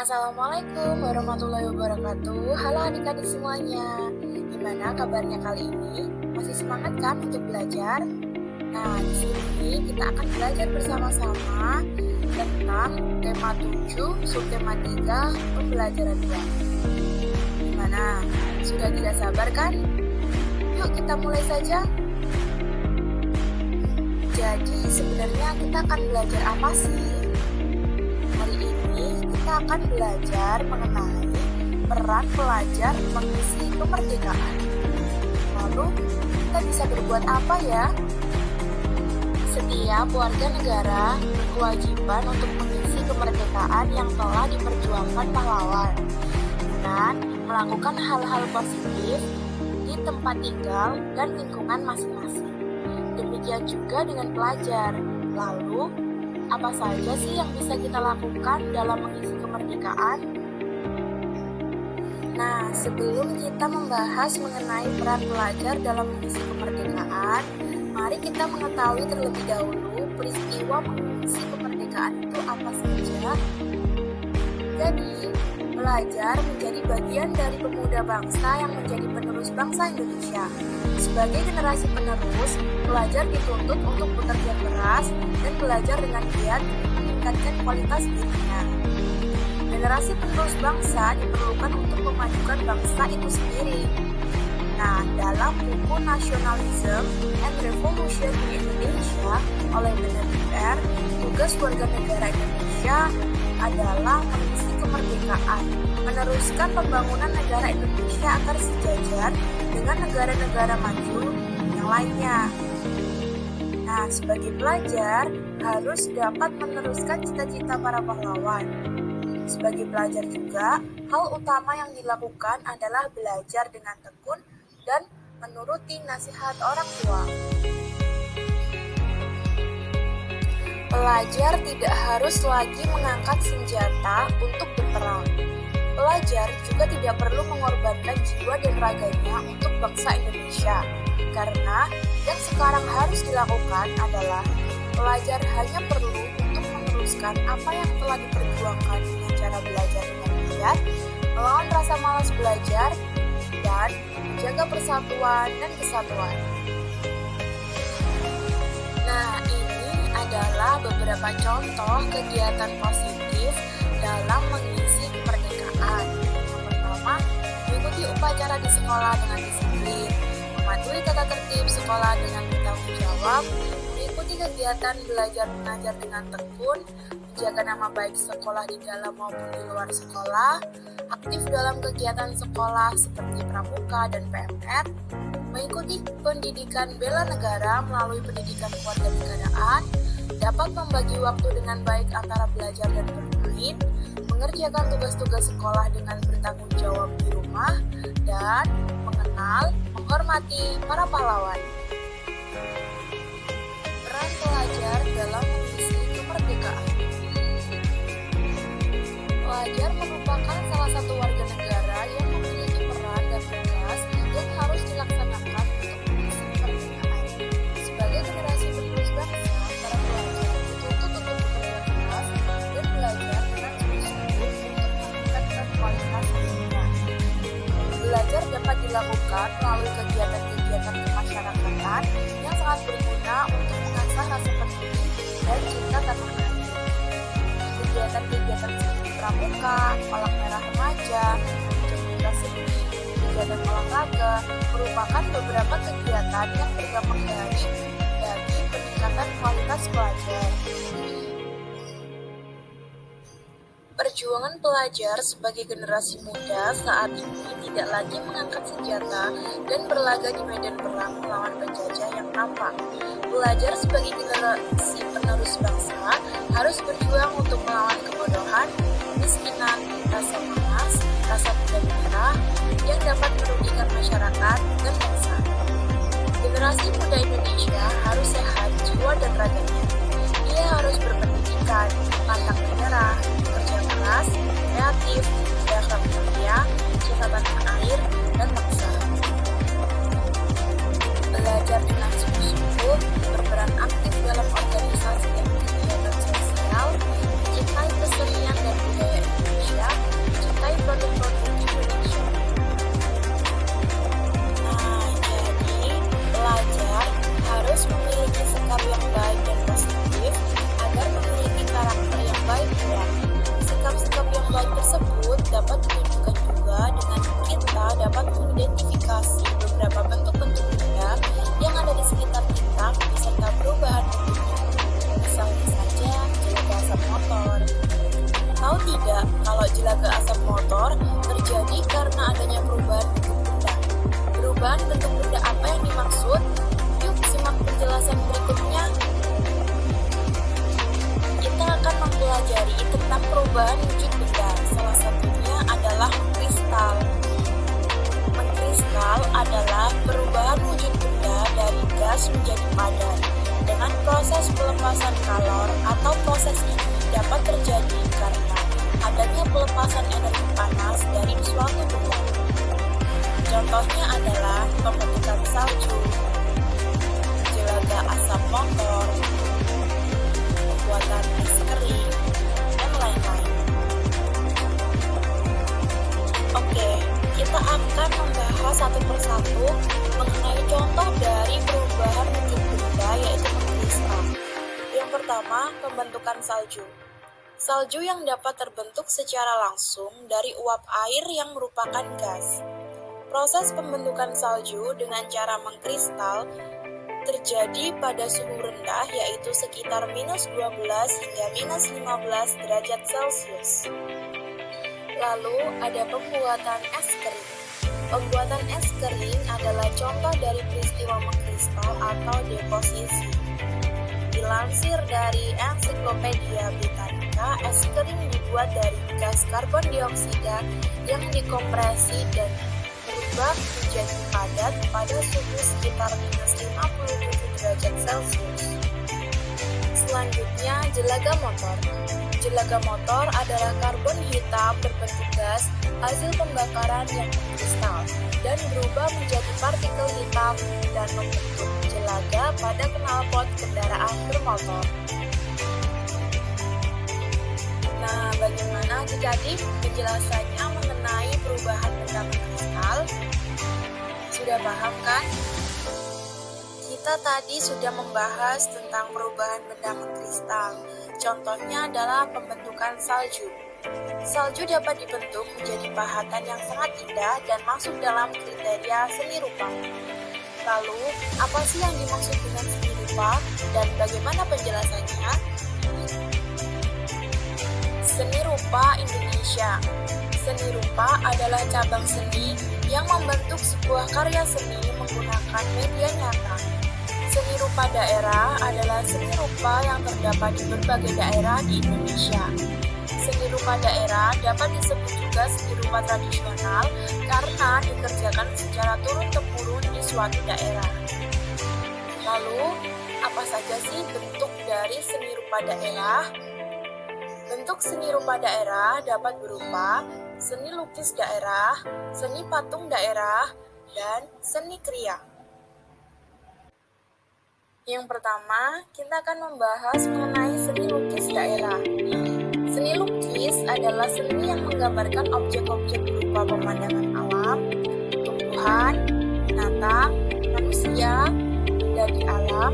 Assalamualaikum warahmatullahi wabarakatuh. Halo adik-adik semuanya. Gimana kabarnya kali ini? Masih semangat kan untuk belajar? Nah, di sini kita akan belajar bersama-sama tentang tema 7, subtema 3, pembelajaran 2. Gimana? Sudah tidak sabar kan? Yuk kita mulai saja. Jadi sebenarnya kita akan belajar apa sih? Hari ini kita akan belajar mengenai peran pelajar mengisi kemerdekaan. Lalu, kita bisa berbuat apa ya? Setiap warga negara berkewajiban untuk mengisi kemerdekaan yang telah diperjuangkan pahlawan dengan melakukan hal-hal positif di tempat tinggal dan lingkungan masing-masing. Demikian juga dengan pelajar. Lalu, apa saja sih yang bisa kita lakukan dalam mengisi kemerdekaan? Nah, sebelum kita membahas mengenai peran pelajar dalam mengisi kemerdekaan, mari kita mengetahui terlebih dahulu peristiwa mengisi kemerdekaan itu apa saja. Jadi, pelajar menjadi bagian dari pemuda bangsa yang menjadi penerus bangsa Indonesia. Sebagai generasi penerus, pelajar dituntut untuk bekerja keras dan belajar dengan giat meningkatkan kualitas dirinya. Generasi penerus bangsa diperlukan untuk memajukan bangsa itu sendiri. Nah, dalam buku Nationalism and Revolution in Indonesia oleh Benedict, tugas warga negara Indonesia adalah mengisi kemerdekaan, meneruskan pembangunan negara Indonesia agar sejajar dengan negara-negara maju yang lainnya. Nah, sebagai pelajar harus dapat meneruskan cita-cita para pahlawan. Sebagai pelajar juga, hal utama yang dilakukan adalah belajar dengan tekun dan menuruti nasihat orang tua. Pelajar tidak harus lagi mengangkat senjata untuk berperang. Pelajar juga tidak perlu mengorbankan jiwa dan raganya untuk bangsa Indonesia. Karena yang sekarang harus dilakukan adalah pelajar hanya perlu untuk meneruskan apa yang telah diperjuangkan dengan cara belajar dengan giat, melawan rasa malas belajar, dan menjaga persatuan dan kesatuan. Nah, ini adalah beberapa contoh kegiatan positif dalam mengisi kemerdekaan. Yang pertama, mengikuti upacara di sekolah dengan disiplin, mematuhi tata tertib sekolah dengan bertanggung jawab, mengikuti kegiatan belajar mengajar dengan tekun, menjaga nama baik sekolah di dalam maupun di luar sekolah, aktif dalam kegiatan sekolah seperti pramuka dan PMR, mengikuti pendidikan bela negara melalui pendidikan kewarganegaraan, dapat membagi waktu dengan baik antara belajar dan bermain, mengerjakan tugas-tugas sekolah dengan bertanggung jawab di rumah, dan mengenal, menghormati para pahlawan. Peran pelajar dalam mengisi kemerdekaan. Pelajar merupakan salah satu warga negara yang memiliki peran dan tugas yang harus dilaksanakan untuk mengisi kemerdekaan. Sebagai generasi penerus bangsa, para pelajar dituntut untuk bekerja keras dan belajar dengan sungguh-sungguh untuk meningkatkan kualitas dirinya. Belajar dapat dilakukan melalui kegiatan-kegiatan kemasyarakatan yang sangat berguna untuk mengasah rasa peduli dan cinta tanah air. Kegiatan-kegiatan seperti pramuka, palang merah remaja, penjemputan seni, kegiatan olahraga merupakan beberapa kegiatan yang berdampak baik bagi peningkatan kualitas pelajar. Perjuangan pelajar sebagai generasi muda saat ini tidak lagi mengangkat senjata dan berlaga di medan perang melawan penjajah yang tampak. Pelajar sebagai generasi penerus bangsa harus berjuang untuk melawan kebodohan, kemiskinan, rasa malas, rasa tidak menyerah yang dapat merugikan masyarakat dan bangsa. Generasi muda Indonesia harus sehat jiwa dan raganya. Ia harus berpendidikan, pantang menyerah, kerja keras, kreatif, berakhlak mulia, cinta tanah air, dan bangsa. Belajar dengan sungguh-sungguh, berperan aktif dalam organisasi dan kegiatan sosial, mencintai kesenian dan budaya Indonesia, jelaga asap motor terjadi karena adanya perubahan bentuk benda. Perubahan bentuk benda apa yang dimaksud? Yuk simak penjelasan berikutnya. Kita akan mempelajari tentang perubahan wujud benda. Salah satunya adalah kristal. Mengkristal adalah perubahan wujud benda dari gas menjadi padat. Dengan proses pelepasan kalor atau proses ini dapat terjadi karena adanya pelepasan energi panas dari suatu benda. Contohnya adalah pembentukan salju, jelaga asap motor, pembuatan es krim, dan lain-lain. Oke, kita akan membahas satu persatu mengenai contoh dari perubahan wujud benda yaitu mengkristal. Yang pertama, pembentukan salju. Salju yang dapat terbentuk secara langsung dari uap air yang merupakan gas. Proses pembentukan salju dengan cara mengkristal terjadi pada suhu rendah yaitu sekitar -12 hingga -15 derajat Celcius. Lalu ada pembuatan es krim. Pembuatan es krim adalah contoh dari peristiwa mengkristal atau deposisi. Dilansir dari Ensiklopedia Britannica, es krim dibuat dari gas karbon dioksida yang dikompresi dan berubah menjadi padat pada suhu sekitar -57 derajat Celcius. Selanjutnya, jelaga motor. Jelaga motor adalah karbon hitam berbentuk gas hasil pembakaran yang mengkristal dan berubah menjadi partikel hitam dan membentuk jelaga pada knalpot kendaraan bermotor. Nah, bagaimana adik-adik penjelasannya mengenai perubahan benda mengkristal? Sudah paham kan? Kita tadi sudah membahas tentang perubahan benda mengkristal. Contohnya adalah pembentukan salju. Salju dapat dibentuk menjadi pahatan yang sangat indah dan masuk dalam kriteria seni rupa. Lalu, apa sih yang dimaksud dengan seni rupa dan bagaimana penjelasannya? Seni rupa Indonesia. Seni rupa adalah cabang seni yang membentuk sebuah karya seni menggunakan media nyata. Seni rupa daerah adalah seni rupa yang terdapat di berbagai daerah di Indonesia. Seni rupa daerah dapat disebut juga seni rupa tradisional karena dikerjakan secara turun-temurun di suatu daerah. Lalu, apa saja sih bentuk dari seni rupa daerah? Bentuk seni rupa daerah dapat berupa seni lukis daerah, seni patung daerah, dan seni kriya. Yang pertama, kita akan membahas mengenai seni lukis daerah. Seni lukis adalah seni yang menggambarkan objek-objek berupa pemandangan alam, tumbuhan, binatang, manusia, dari alam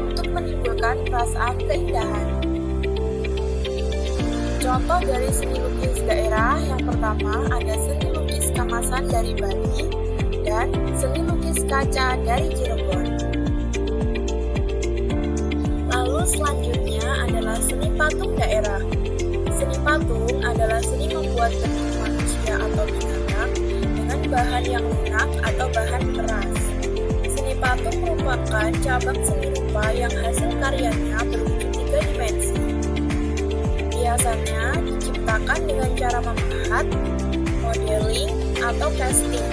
untuk menimbulkan perasaan keindahan. Contoh dari seni lukis daerah yang pertama ada seni lukis Kamasan dari Bali dan seni lukis kaca dari Cirebon. Lalu selanjutnya adalah seni patung daerah. Seni patung adalah seni membuat bentuk manusia atau binatang dengan bahan yang lunak atau bahan keras. Seni patung merupakan cabang seni rupa yang hasil karyanya berwujud 3 dimensi. Biasanya diciptakan dengan cara memahat, modeling, atau casting.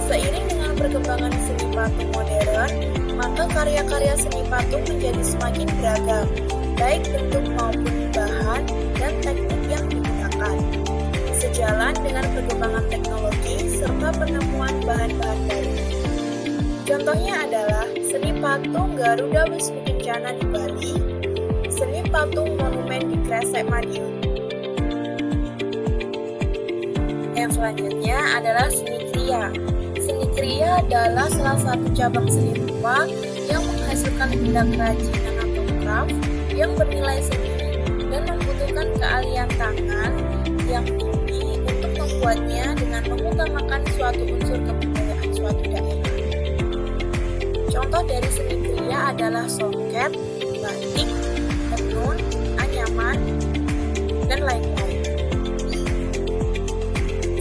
Seiring dengan perkembangan seni patung modern, maka karya-karya seni patung menjadi semakin beragam, baik bentuk maupun bahan dan teknik yang digunakan. Sejalan dengan perkembangan teknologi serta penemuan bahan-bahan baru. Contohnya adalah seni patung Garuda Wisnu Kencana di Bali, seni patung monumen di Kresek Madiun. Yang selanjutnya adalah seni kriya. Seni kriya adalah salah satu cabang seni rupa yang menghasilkan benda kerajinan atau craft yang bernilai seni dan membutuhkan keahlian tangan yang tinggi untuk membuatnya dengan mengutamakan suatu unsur kebudayaan suatu daerah. Contoh dari seni kriya adalah songket, batik, tenun, anyaman, dan lain-lain.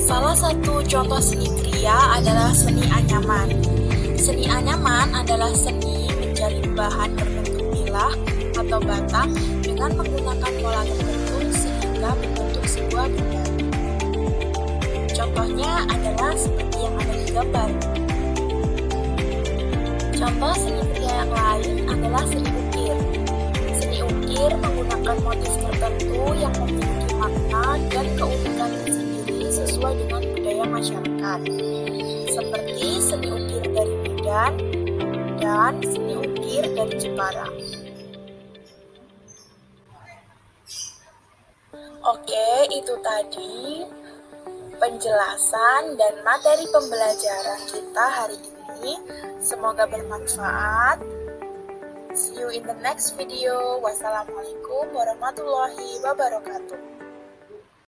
Salah satu contoh seni kria adalah seni anyaman. Seni anyaman adalah seni menjalin bahan berbentuk bilah atau batang dengan menggunakan pola tertentu sehingga membentuk sebuah benda. Contohnya adalah seperti yang ada di gambar. Contoh seni kria yang lain adalah seni ukir. Seni ukir menggunakan motif tertentu yang memiliki makna dan keunikan sendiri sesuai dengan budaya masyarakat, seperti seni ukir dari Medan dan seni ukir dari Jepara. Oke, itu tadi penjelasan dan materi pembelajaran kita hari ini. Semoga bermanfaat. See you in the next video. Wassalamualaikum warahmatullahi wabarakatuh.